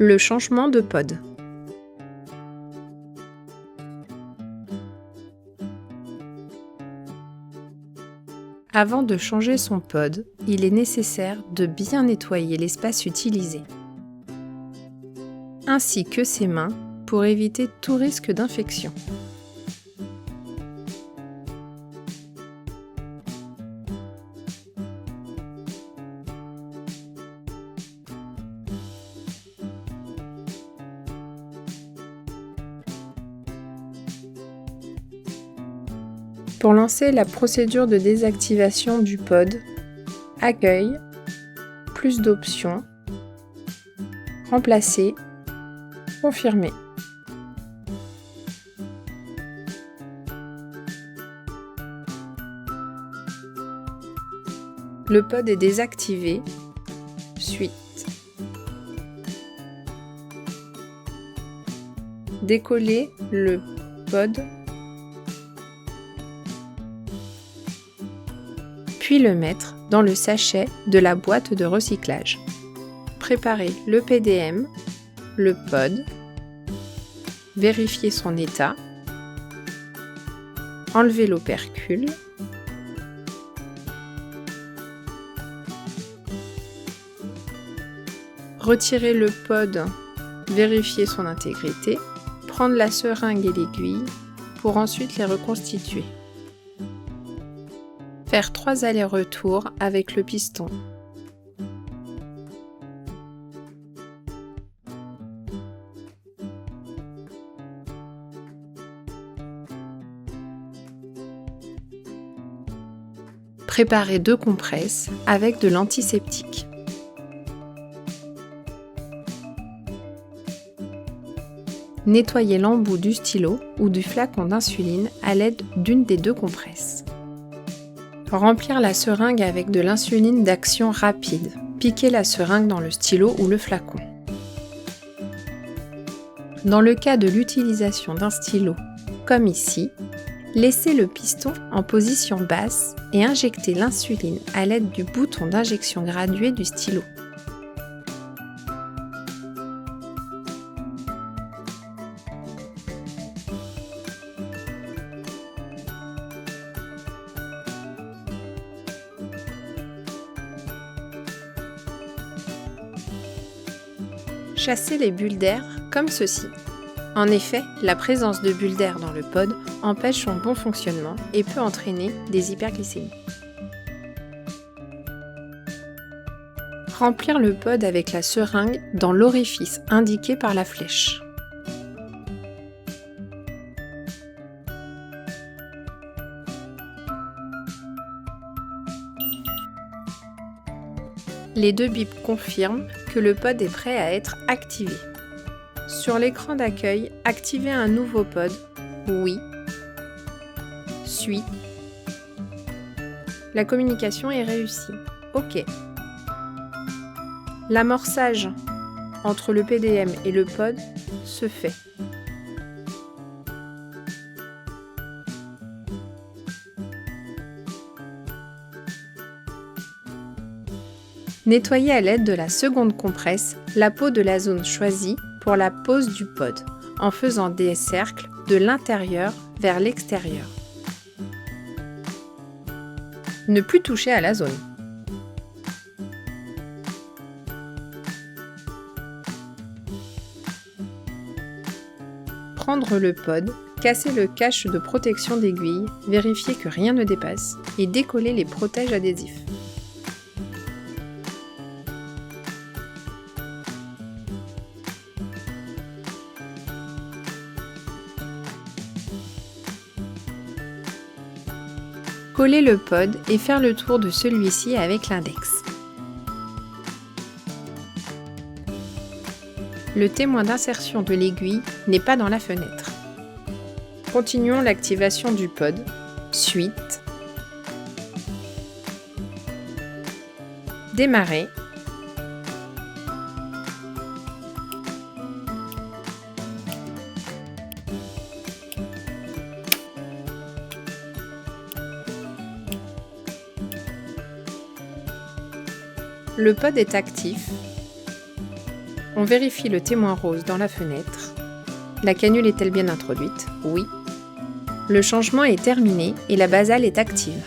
Le changement de pod. Avant de changer son pod, il est nécessaire de bien nettoyer l'espace utilisé, ainsi que ses mains pour éviter tout risque d'infection. Pour lancer la procédure de désactivation du pod, accueil, plus d'options, remplacer, confirmer. Le pod est désactivé, suite. Décoller le pod, puis le mettre dans le sachet de la boîte de recyclage. Préparer le PDM, le pod, vérifier son état, enlever l'opercule, retirer le pod, vérifier son intégrité, prendre la seringue et l'aiguille pour ensuite les reconstituer. Faire 3 allers-retours avec le piston. Préparer 2 compresses avec de l'antiseptique. Nettoyer l'embout du stylo ou du flacon d'insuline à l'aide d'une des 2 compresses. Remplir la seringue avec de l'insuline d'action rapide. Piquer la seringue dans le stylo ou le flacon. Dans le cas de l'utilisation d'un stylo, comme ici, laissez le piston en position basse et injectez l'insuline à l'aide du bouton d'injection gradué du stylo. Chassez les bulles d'air comme ceci. En effet, la présence de bulles d'air dans le pod empêche son bon fonctionnement et peut entraîner des hyperglycémies. Remplir le pod avec la seringue dans l'orifice indiqué par la flèche. Les 2 bips confirment que le pod est prêt à être activé. Sur l'écran d'accueil, activez un nouveau pod. Oui. Suis. La communication est réussie. OK. L'amorçage entre le PDM et le pod se fait. Nettoyez à l'aide de la seconde compresse la peau de la zone choisie pour la pose du pod, en faisant des cercles de l'intérieur vers l'extérieur. Ne plus toucher à la zone. Prendre le pod, casser le cache de protection d'aiguille, vérifier que rien ne dépasse et décoller les protèges adhésifs. Coller le pod et faire le tour de celui-ci avec l'index. Le témoin d'insertion de l'aiguille n'est pas dans la fenêtre. Continuons l'activation du pod. Suite. Démarrer. Le pod est actif. On vérifie le témoin rose dans la fenêtre. La canule est-elle bien introduite? Oui. Le changement est terminé et la basale est active.